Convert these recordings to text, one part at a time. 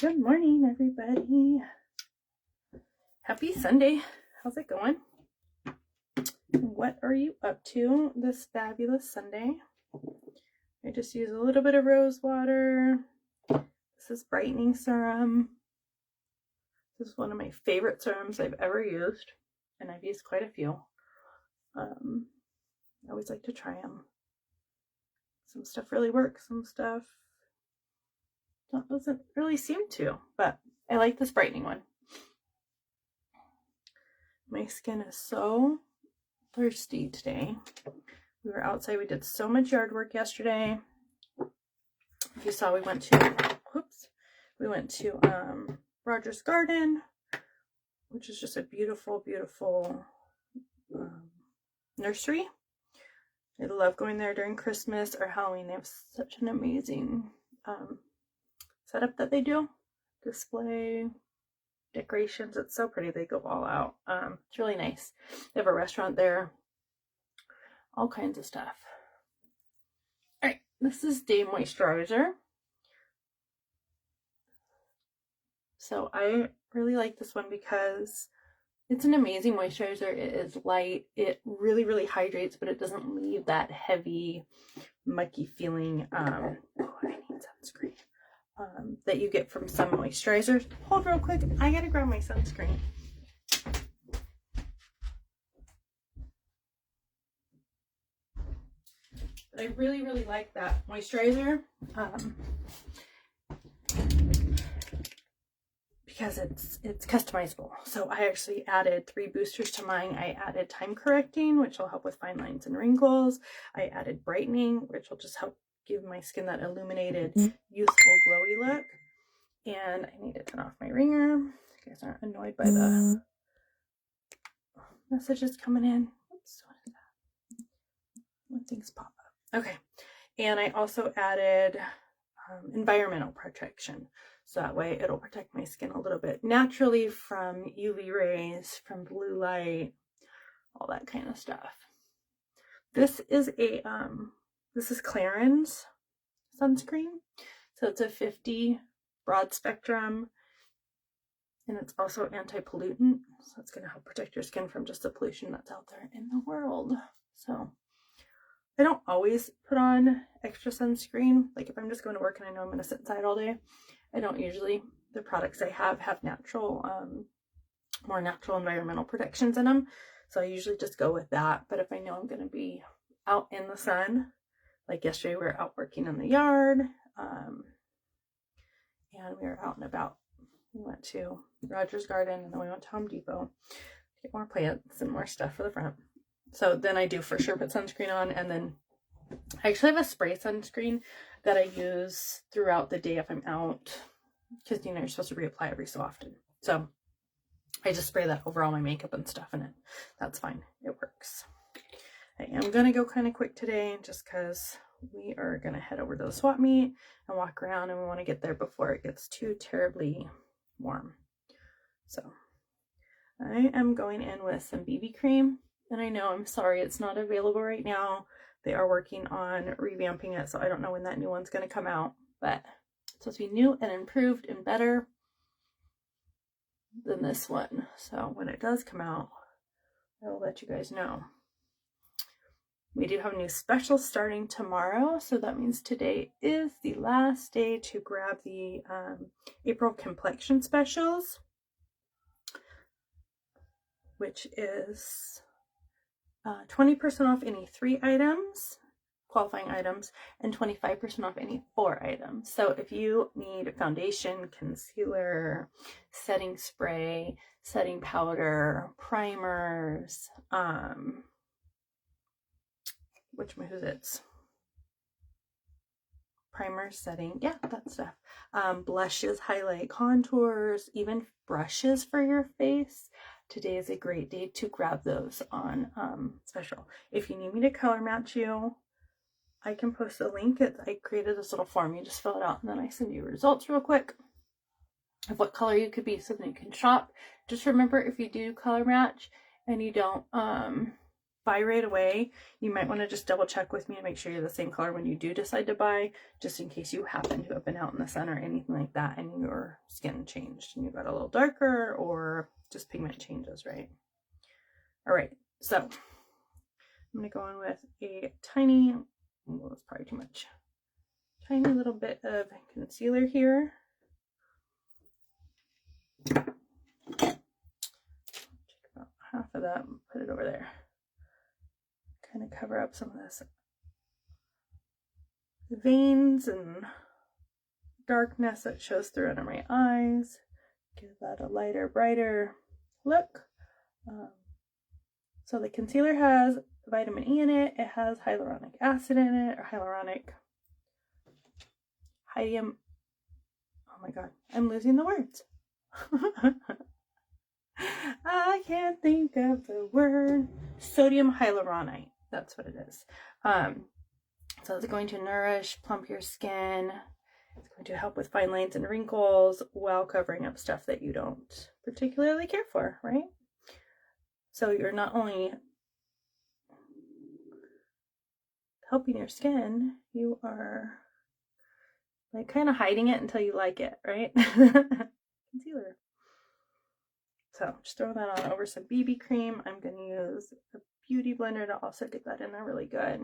Good morning, everybody. Happy Sunday. How's it going? What are you up to this fabulous Sunday? I just use a little bit of rose water. This is brightening serum. This is one of my favorite serums I've ever used, and I've used quite a few. I always like to try them. Some stuff really works, some stuff doesn't really seem to, but I like this brightening one. My skin is so thirsty today. We were outside. We did so much yard work yesterday. If you saw, we went to Roger's Garden, which is just a beautiful, beautiful nursery. I love going there during Christmas or Halloween. They have such an amazing setup that they do. Display, decorations. It's so pretty. They go all out. It's really nice. They have a restaurant there. All kinds of stuff. All right, this is Day Moisturizer. So I really like this one because it's an amazing moisturizer. It is light. It really, really hydrates, but it doesn't leave that heavy, mucky feeling. Oh, I need sunscreen. That you get from some moisturizers. Hold real quick. I gotta grab my sunscreen. But I really, really like that moisturizer because it's customizable. So I actually added 3 boosters to mine. I added time correcting, which will help with fine lines and wrinkles. I added brightening, which will just help give my skin that illuminated, youthful, glowy look. And I need to turn off my ringer. You guys aren't annoyed by the messages coming in. Oops, what is that? When things pop up. Okay. And I also added environmental protection. So that way it'll protect my skin a little bit naturally from UV rays, from blue light, all that kind of stuff. This is Clarins sunscreen. So it's a 50 broad spectrum, and it's also anti-pollutant. So it's going to help protect your skin from just the pollution that's out there in the world. So I don't always put on extra sunscreen. Like if I'm just going to work and I know I'm going to sit inside all day, I don't usually. The products I have natural, more natural environmental protections in them. So I usually just go with that. But if I know I'm going to be out in the sun, like yesterday we were out working in the yard, and we were out and about. We went to Roger's Garden, and then we went to Home Depot to get more plants and more stuff for the front. So then I do for sure put sunscreen on, and then I actually have a spray sunscreen that I use throughout the day if I'm out, because you're supposed to reapply every so often. So I just spray that over all my makeup and stuff, and that's fine. It works. I am going to go kind of quick today just because we are going to head over to the swap meet and walk around, and we want to get there before it gets too terribly warm. So I am going in with some BB cream, and I know, I'm sorry it's not available right now. They are working on revamping it, so I don't know when that new one's going to come out, but it's supposed to be new and improved and better than this one. So when it does come out, I will let you guys know. We do have a new special starting tomorrow, so that means today is the last day to grab the April Complexion Specials, which is 20% off any 3 items, qualifying items, and 25% off any 4 items. So if you need foundation, concealer, setting spray, setting powder, primers, primer, setting, yeah, that stuff, blushes, highlight, contours, even brushes for your face, today is a great day to grab those on special. If you need me to color match you, I can post a link. I created this little form. You just fill it out, and then I send you results real quick of what color you could be, so then you can shop. Just remember, if you do color match and you don't buy right away, you might want to just double check with me and make sure you're the same color when you do decide to buy, just in case you happen to have been out in the sun or anything like that and your skin changed and you got a little darker or just pigment changes, right? All right, so I'm going to go in with a tiny, well, that's probably too much, tiny little bit of concealer here. Take about half of that and put it over there. Kind of cover up some of this veins and darkness that shows through under my eyes. Give that a lighter, brighter look. So the concealer has vitamin E in it. It has hyaluronic acid in it, or oh my god, I'm losing the words. I can't think of the word. Sodium hyaluronate. That's what it is. So it's going to nourish, plump your skin. It's going to help with fine lines and wrinkles while covering up stuff that you don't particularly care for, right? So you're not only helping your skin, you are like kind of hiding it until you like it, right? Concealer. So just throw that on over some BB cream. I'm going to use a beauty blender to also get that in there really good.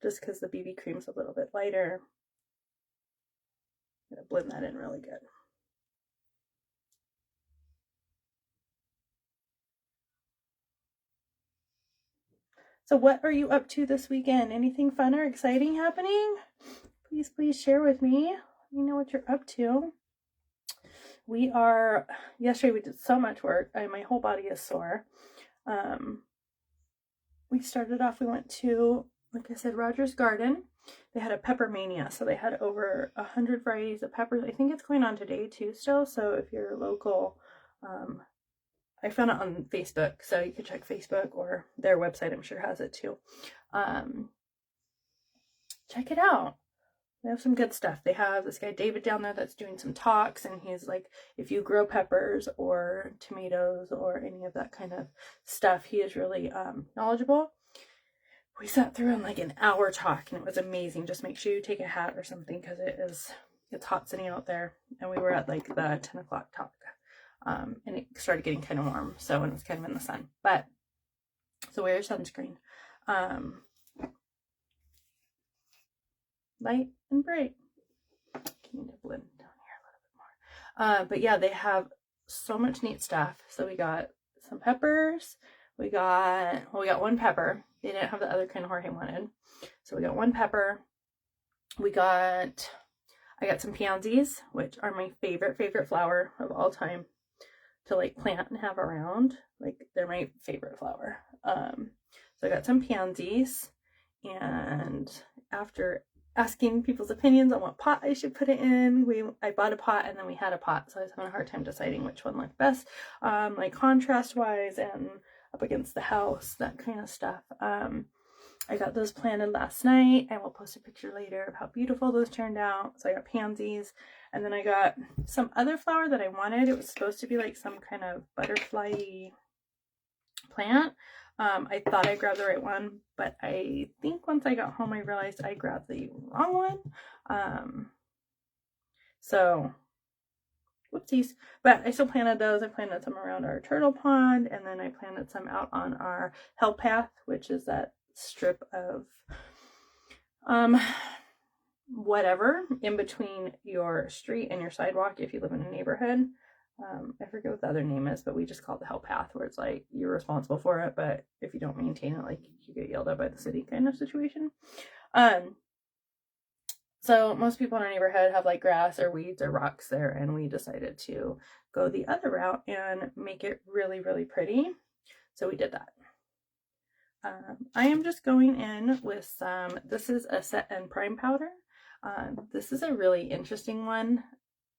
Just because the BB cream's a little bit lighter. I'm going to blend that in really good. So what are you up to this weekend? Anything fun or exciting happening? Please share with me. Let me know what you're up to. Yesterday we did so much work. My whole body is sore. We went to, like I said, Roger's Garden. They had a pepper mania, so they had over 100 varieties of peppers. I think it's going on today too still, so if you're local, I found it on Facebook, so you could check Facebook or their website, I'm sure has it too. Check it out. They have some good stuff. They have this guy David down there that's doing some talks, and he's like, if you grow peppers or tomatoes or any of that kind of stuff, he is really knowledgeable. We sat through in like an hour talk, and it was amazing. Just make sure you take a hat or something because it's hot sitting out there. And we were at like the 10 o'clock talk. And it started getting kind of warm, so it was kind of in the sun. But so wear your sunscreen. Light and bright. Need to blend down here a little bit more. But yeah, they have so much neat stuff. So we got some peppers. We got one pepper. They didn't have the other kind of Jorge wanted. So we got one pepper. I got some pansies, which are my favorite flower of all time to like plant and have around. Like they're my favorite flower. So I got some pansies, and after asking people's opinions on what pot I should put it in, I bought a pot and then we had a pot, so I was having a hard time deciding which one looked best, like contrast wise and up against the house, that kind of stuff. I got those planted last night. I will post a picture later of how beautiful those turned out. So I got pansies, and then I got some other flower that I wanted. It was supposed to be like some kind of butterfly plant. I thought I grabbed the right one, but I think once I got home I realized I grabbed the wrong one. So whoopsies. But I still planted those. I planted some around our turtle pond, and then I planted some out on our hell path, which is that strip of whatever in between your street and your sidewalk if you live in a neighborhood. I forget what the other name is, but we just call it the hell path, where it's like you're responsible for it, but if you don't maintain it, like you get yelled at by the city kind of situation. So most people in our neighborhood have like grass or weeds or rocks there, and we decided to go the other route and make it really, really pretty. So we did that. I am just going in with this is a set and prime powder. This is a really interesting one.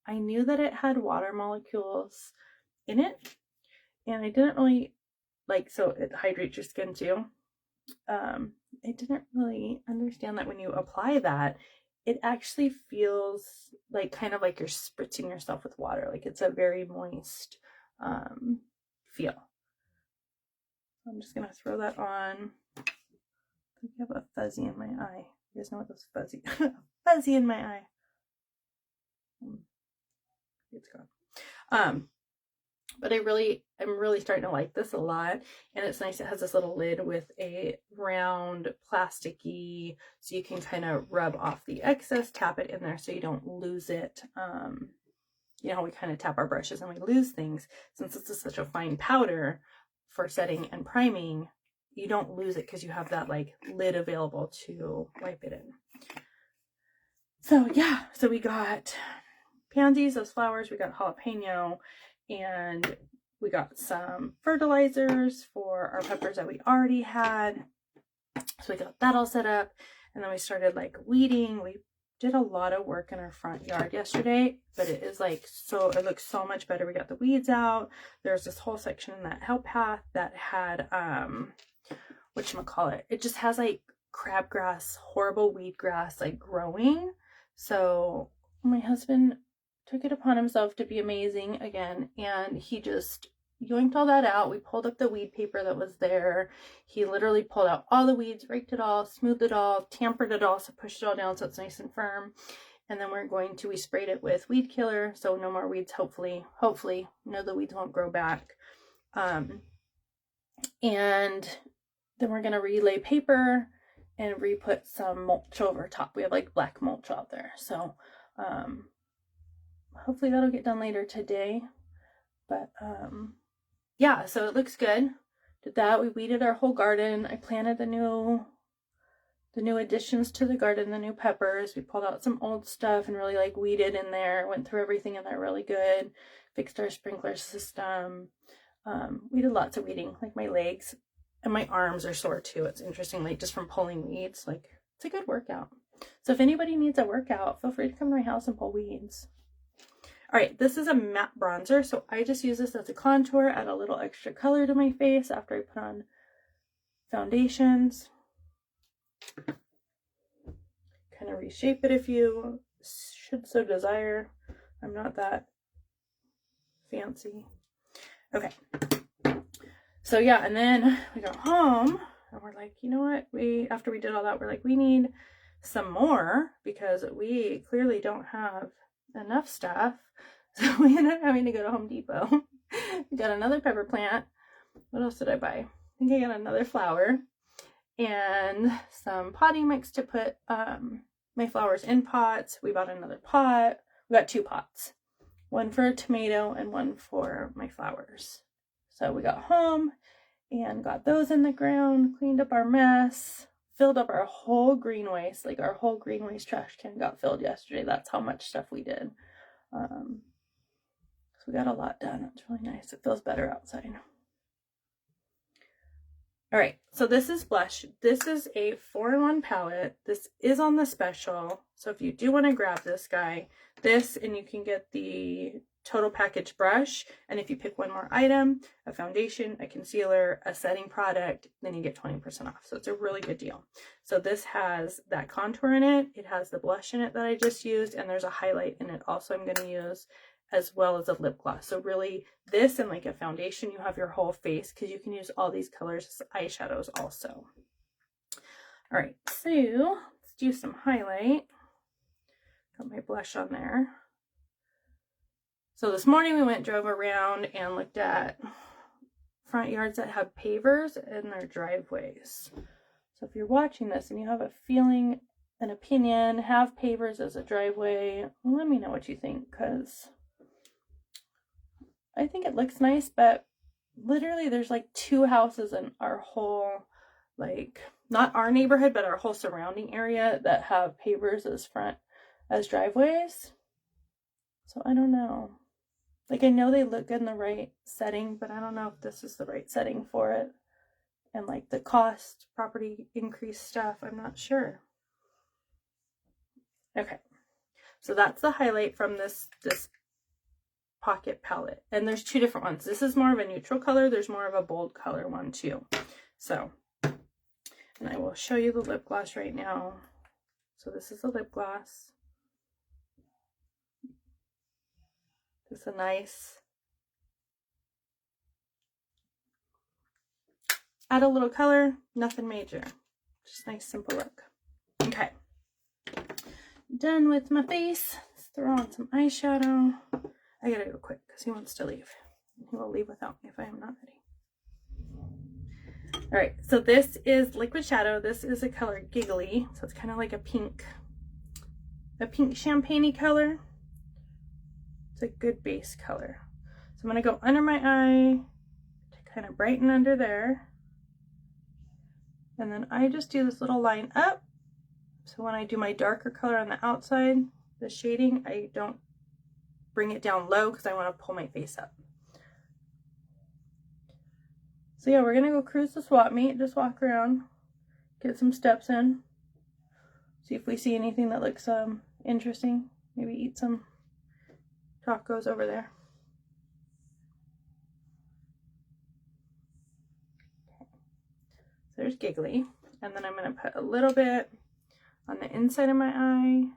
I knew that it had water molecules in it, and I didn't really so it hydrates your skin too. I didn't really understand that when you apply that, it actually feels like kind of like you're spritzing yourself with water. Like it's a very moist feel. I'm just going to throw that on. I think I have a fuzzy in my eye. You guys know what this fuzzy? Fuzzy in my eye. It's gone. But I'm really starting to like this a lot, and it's nice. It has this little lid with a round plasticky, so you can kind of rub off the excess, tap it in there so you don't lose it. You know how we kind of tap our brushes and we lose things. Since this is such a fine powder for setting and priming, you don't lose it because you have that like lid available to wipe it in. So yeah, so we got pansies, those flowers, we got jalapeno, and we got some fertilizers for our peppers that we already had. So we got that all set up, and then we started like weeding. We did a lot of work in our front yard yesterday, but it is like it looks so much better. We got the weeds out. There's this whole section in that help path that had whatchamacallit, it just has like crabgrass, horrible weed grass like growing. So my husband took it upon himself to be amazing again, and he just yoinked all that out. We pulled up the weed paper that was there. He literally pulled out all the weeds, raked it all, smoothed it all, tampered it all, so pushed it all down so it's nice and firm. And then we sprayed it with weed killer, so no more weeds, hopefully. The weeds won't grow back. And then we're gonna relay paper and re-put some mulch over top. We have like black mulch out there, so hopefully that'll get done later today. But yeah, so it looks good. Did that. We weeded our whole garden. I planted the new additions to the garden, the new peppers. We pulled out some old stuff and really like weeded in there. Went through everything in there really good. Fixed our sprinkler system. We did lots of weeding. Like my legs and my arms are sore too. It's interesting, like just from pulling weeds. Like it's a good workout. So if anybody needs a workout, feel free to come to my house and pull weeds. All right, this is a matte bronzer, so I just use this as a contour, add a little extra color to my face after I put on foundations. Kind of reshape it if you should so desire. I'm not that fancy. Okay. So yeah, and then we got home and we're like, you know what? After we did all that, we're like, we need some more because we clearly don't have enough stuff. So we ended up having to go to Home Depot. We got another pepper plant. What else did I buy? I think I got another flower and some potting mix to put my flowers in pots. We bought another pot. We got 2 pots. One for a tomato and one for my flowers. So we got home and got those in the ground, cleaned up our mess, filled up our whole green waste. Like our whole green waste trash can got filled yesterday. That's how much stuff we did. So we got a lot done. It's really nice. It feels better outside. All right, so this is blush. This is a 4-in-1 palette. This is on the special. So if you do want to grab this guy, and you can get the total package brush. And if you pick one more item, a foundation, a concealer, a setting product, then you get 20% off. So it's a really good deal. So this has that contour in it. It has the blush in it that I just used. And there's a highlight in it also I'm going to use, as well as a lip gloss. So really this and like a foundation, you have your whole face because you can use all these colors as eyeshadows also. All right, so let's do some highlight. Got my blush on there. So this morning we drove around and looked at front yards that have pavers in their driveways. So if you're watching this and you have a feeling, an opinion, have pavers as a driveway, let me know what you think, because I think it looks nice, but literally there's like 2 houses in our whole, like, not our neighborhood, but our whole surrounding area that have pavers as driveways. So I don't know. Like, I know they look good in the right setting, but I don't know if this is the right setting for it. And like the cost, property increase stuff, I'm not sure. Okay. So that's the highlight from this pocket palette. And there's 2 different ones. This is more of a neutral color. There's more of a bold color one too. So, and I will show you the lip gloss right now. So this is a lip gloss. It's a nice add a little color, nothing major. Just nice, simple look. Okay. Done with my face. Let's throw on some eyeshadow. I gotta go quick because he wants to leave. He will leave without me if I am not ready. All right, so this is liquid shadow. This is a color Giggly, so it's kind of like a pink champagne-y color. It's a good base color. So I'm gonna go under my eye to kind of brighten under there. And then I just do this little line up. So when I do my darker color on the outside, the shading, I don't bring it down low because I want to pull my face up. So yeah, we're gonna go cruise the swap meet, just walk around, get some steps in, see if we see anything that looks interesting. Maybe eat some tacos over there. Okay. So there's Giggly, and then I'm gonna put a little bit on the inside of my eye.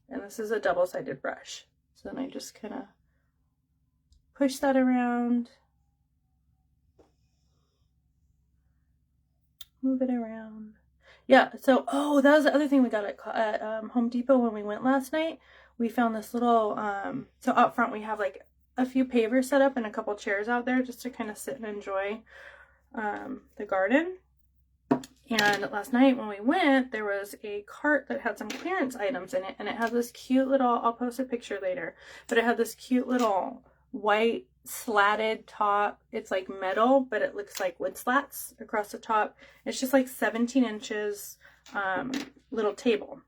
And this is a double-sided brush. So then I just kind of push that around, move it around. Yeah, so, oh, that was the other thing we got at Home Depot when we went last night. We found this little, so out front we have like a few pavers set up and a couple chairs out there just to kind of sit and enjoy the garden. And last night when we went, there was a cart that had some clearance items in it, and it had this cute little, I'll post a picture later, but it had this cute little white slatted top. It's like metal, but it looks like wood slats across the top. It's just like 17 inches little table.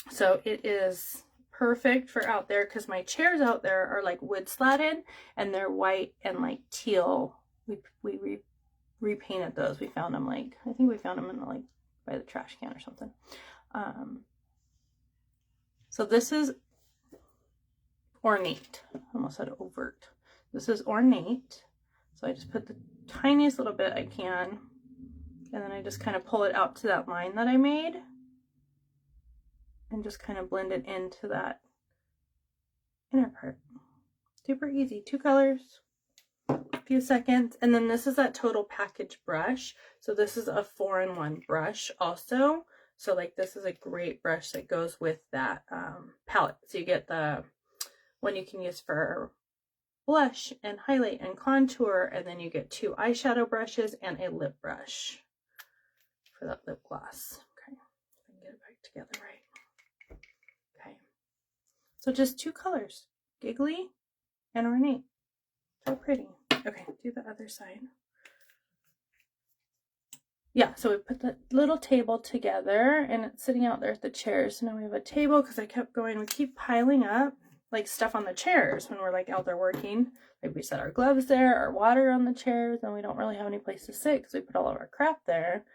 So it is perfect for out there because my chairs out there are like wood slatted and they're white and like teal. We repainted those. We found them like, I think we found them in the, like by the trash can or something. So this is ornate. I almost said overt. This is ornate. So I just put the tiniest little bit I can, and then I just kind of pull it out to that line that I made and just kind of blend it into that inner part. Super easy. 2 colors, a few seconds. And then this is that Total Package brush. So this is a 4-in-1 brush also. So like this is a great brush that goes with that palette. So you get the one you can use for blush and highlight and contour, and then you get 2 eyeshadow brushes and a lip brush for that lip gloss. Okay, I can get it back together right. Okay, so just 2 colors, Giggly and Ornate. So pretty. Okay, do the other side. Yeah, so we put the little table together and it's sitting out there at the chairs. So now we have a table because I kept going, we keep piling up like stuff on the chairs when we're like out there working. Like we set our gloves there, our water on the chairs, and we don't really have any place to sit because we put all of our crap there.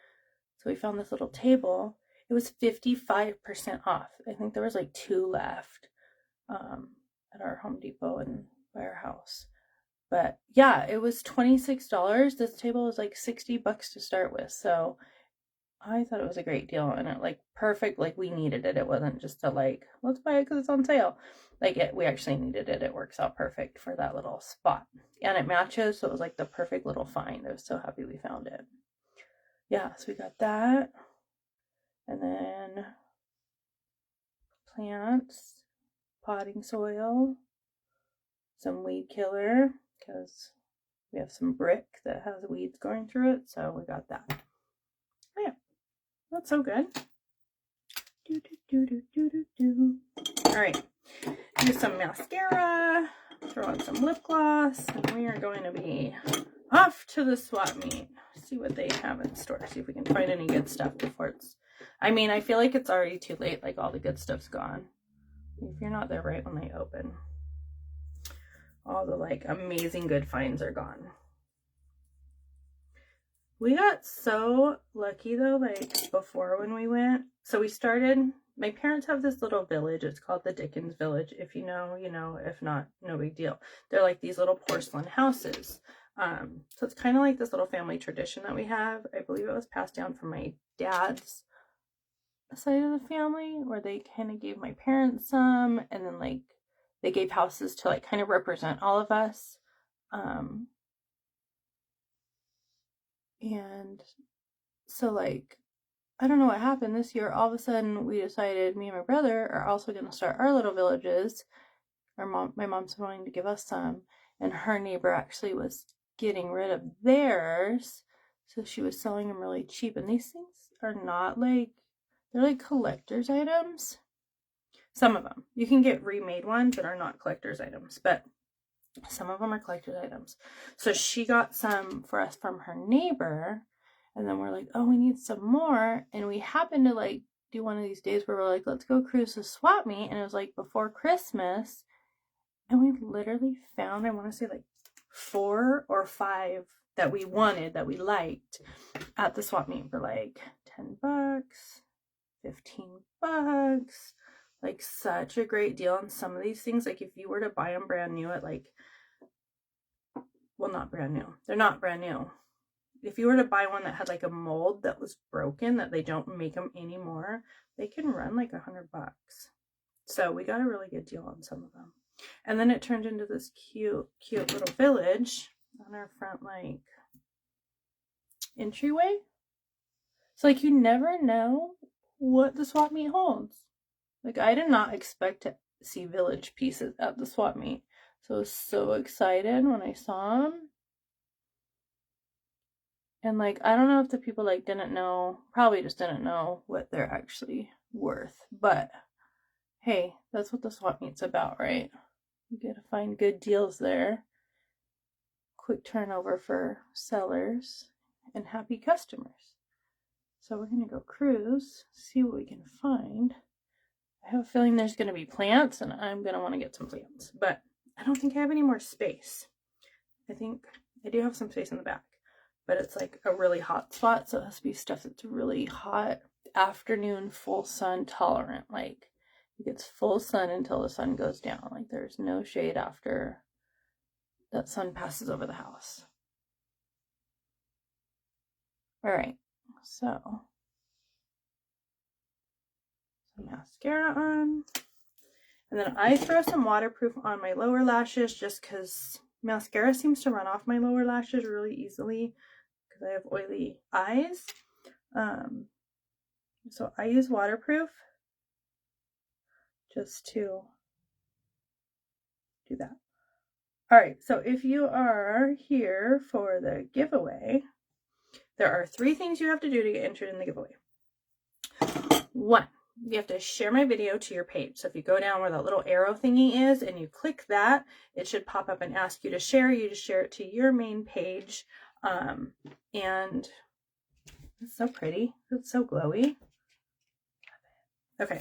So we found this little table. It was 55% off. I think there was like 2 left at our Home Depot and by our house. But yeah, it was $26. This table was like $60 to start with. So I thought it was a great deal, and it like perfect, like we needed it. It wasn't just a like, let's buy it because it's on sale. Like we actually needed it. It works out perfect for that little spot. And it matches, so it was like the perfect little find. I was so happy we found it. Yeah, so we got that. And then plants, potting soil, some weed killer, because we have some brick that has weeds going through it, so we got that. Oh, yeah, that's so good. All right, do some mascara, throw on some lip gloss, and we are going to be off to the swap meet. See what they have in store. See if we can find any good stuff before it's, I mean, I feel like it's already too late. Like all the good stuff's gone. If you're not there right when they open, all the like amazing good finds are gone. We got so lucky though, like before when we went. So we started, my parents have this little village. It's called the Dickens Village. If you know, you know. If not, no big deal. They're like these little porcelain houses. So it's kind of like this little family tradition that we have. I believe it was passed down from my dad's side of the family, where they kind of gave my parents some, and then like they gave houses to like kind of represent all of us. And so like, I don't know what happened this year. All of a sudden we decided me and my brother are also going to start our little villages. My mom's wanting to give us some, and her neighbor actually was getting rid of theirs, so she was selling them really cheap. And these things are not like, they're like collector's items. Some of them you can get remade ones that are not collector's items, but some of them are collector's items. So she got some for us from her neighbor, and then we're like, oh, we need some more. And we happened to like do one of these days where we're like, let's go cruise the swap meet, and it was like before Christmas. And we literally found, I want to say like 4 or 5 that we wanted, that we liked at the swap meet for like $10, $15. Like such a great deal on some of these things. Like if you were to buy them brand new at like, well, not brand new. They're not brand new. If you were to buy one that had like a mold that was broken, that they don't make them anymore, they can run like $100. So we got a really good deal on some of them. And then it turned into this cute little village on our front, like, entryway. So, like, you never know what the swap meet holds. Like, I did not expect to see village pieces at the swap meet. So I was so excited when I saw them. And, like, I don't know if the people, like, didn't know, probably just didn't know what they're actually worth. But, hey, that's what the swap meet's about, right? You gotta find good deals there. Quick turnover for sellers and happy customers. So we're gonna go cruise, see what we can find. I have a feeling there's gonna be plants, and I'm gonna want to get some plants, but I don't think I have any more space. I think I do have some space in the back, but it's like a really hot spot, so it has to be stuff that's really hot, afternoon, full sun tolerant. Like, it gets full sun until the sun goes down. Like, there's no shade after that sun passes over the house. All right, so some mascara on. And then I throw some waterproof on my lower lashes just because mascara seems to run off my lower lashes really easily because I have oily eyes. So I use waterproof just to do that. All right, so if you are here for the giveaway, there are 3 things you have to do to get entered in the giveaway. 1, you have to share my video to your page. So if you go down where that little arrow thingy is and you click that, it should pop up and ask you to share. You just share it to your main page. And it's so pretty. It's so glowy. Okay.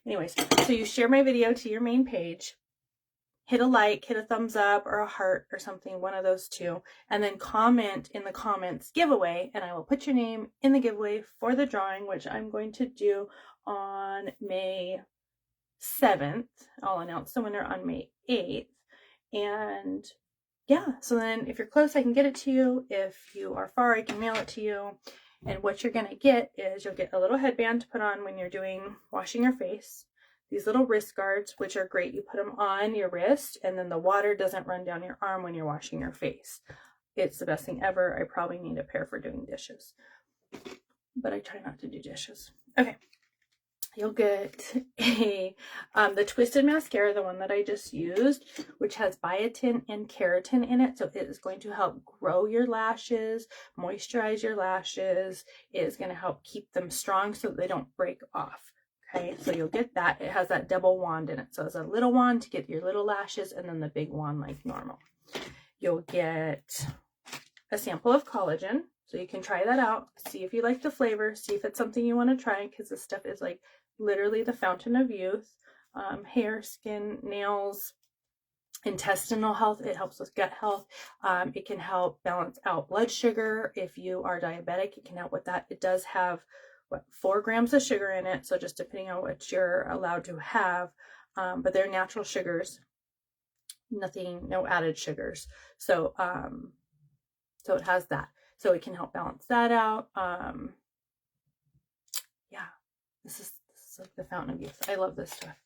Anyways, so you share my video to your main page. Hit a like, hit a thumbs up or a heart or something, one of those 2, and then comment in the comments giveaway, and I will put your name in the giveaway for the drawing, which I'm going to do on May 7th. I'll announce the winner on May 8th. And yeah, so then if you're close, I can get it to you. If you are far, I can mail it to you. And what you're going to get is you'll get a little headband to put on when you're washing your face. These little wrist guards, which are great. You put them on your wrist, and then the water doesn't run down your arm when you're washing your face. It's the best thing ever. I probably need a pair for doing dishes, but I try not to do dishes. Okay. You'll get the Twisted Mascara, the one that I just used, which has biotin and keratin in it. So it is going to help grow your lashes, moisturize your lashes. It is going to help keep them strong so that they don't break off. Okay, so you'll get that. It has that double wand in it. So it's a little wand to get your little lashes, and then the big wand like normal. You'll get a sample of collagen, so you can try that out. See if you like the flavor. See if it's something you want to try, because this stuff is like literally the fountain of youth. Hair, skin, nails, intestinal health. It helps with gut health. It can help balance out blood sugar. If you are diabetic, it can help with that. It does have 4 grams of sugar in it, so just depending on what you're allowed to have, but they're natural sugars, no added sugars. So so it has that, so it can help balance that out. Yeah, this is like the fountain of youth. I love this stuff.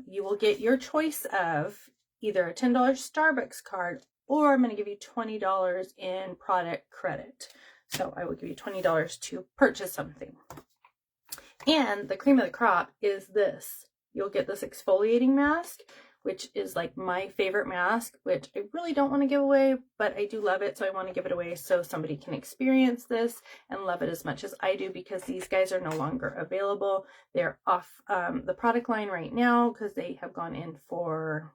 You will get your choice of either a $10 Starbucks card or I'm going to give you $20 in product credit. So I will give you $20 to purchase something. And the cream of the crop is this. You'll get this exfoliating mask, which is like my favorite mask, which I really don't want to give away, but I do love it. So I want to give it away so somebody can experience this and love it as much as I do, because these guys are no longer available. They're off the product line right now because they have gone in for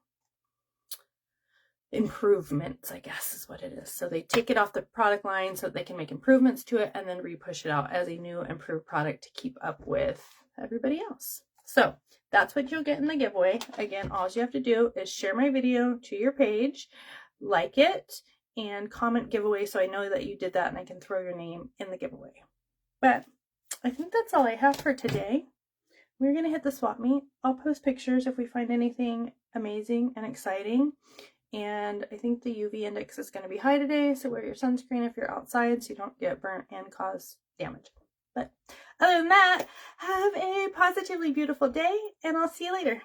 improvements, I guess is what it is. So they take it off the product line so that they can make improvements to it and then re-push it out as a new improved product to keep up with everybody else. So that's what you'll get in the giveaway. Again, all you have to do is share my video to your page, like it, and comment giveaway so I know that you did that and I can throw your name in the giveaway. But I think that's all I have for today. We're going to hit the swap meet. I'll post pictures if we find anything amazing and exciting. And I think the UV index is going to be high today, so wear your sunscreen if you're outside so you don't get burnt and cause damage. But other than that, have a positively beautiful day, and I'll see you later.